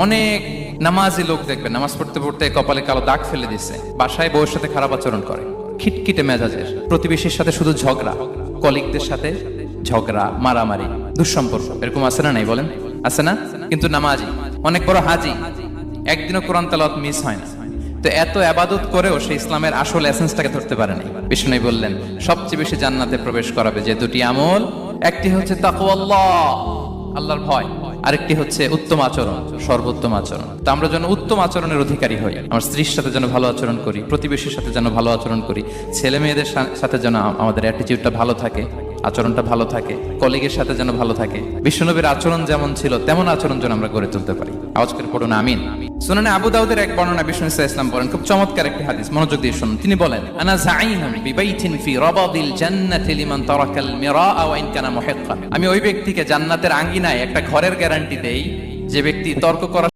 অনেক নামাজি লোক দেখবেন নামাজ পড়তে পড়তে কপালে কালো দাগ ফেলে দিচ্ছে, বাসায় বউয়ের সাথে খারাপ আচরণ করে, খিটখিটে মেজাজের, প্রতিবেশীর সাথে শুধু ঝগড়া, কলিগদের সাথে ঝগড়া, মারামারি, দুঃসম্পর্ক, এরকম আছে না? নাই বলেন, আছে না? কিন্তু নামাজি, অনেক বড় হাজি, একদিনও কোরআন তেলাওয়াত মিস হয় না। তো এত আবাদত করেও সে ইসলামের আসল এসেন্সটাকে ধরতে পারেনি। বিষ্ণু বললেন সবচেয়ে বেশি জান্নাতে প্রবেশ করাবে যে দুটি আমল, একটি হচ্ছে তাকওয়াল্লাহ, আল্লাহর ভয়, আরেকটি হচ্ছে উত্তম আচরণ, সর্বোত্তম আচরণ। তো আমরা যেন উত্তম আচরণের অধিকারী হই, আমার স্ত্রীর সাথে যেন ভালো আচরণ করি, প্রতিবেশীর সাথে যেন ভালো আচরণ করি, ছেলে মেয়েদের সাথে যেন আমাদের অ্যাটিটিউডটা ভালো থাকে, আচরণটা ভালো থাকে, কলিগের সাথে যেন ভালো থাকে। বিশ্বনবীর আচরণ যেমন ছিল তেমন আচরণ যেন আমরা গড়ে তুলতে পারি। আওয়াজ করে পড়ুন আমিন। সুনানে আবু দাউদের এক বর্ণনা বিষ্ণু ইসলাম বলেন, খুব চমৎকার একটি হাদিস, মনোযোগ দিয়ে শুনুন। তিনি বলেন, আনা যাইনুন বিবাইতিন ফি রাবাদিল জান্নাতি লিমান তারাকাল মিরাআ ওয়া ইন কানা মুহিক্কান। আমি ওই ব্যক্তিকে জান্নাতের আঙ্গিনায় একটা ঘরের গ্যারান্টি দেই যে ব্যক্তি তর্ক করা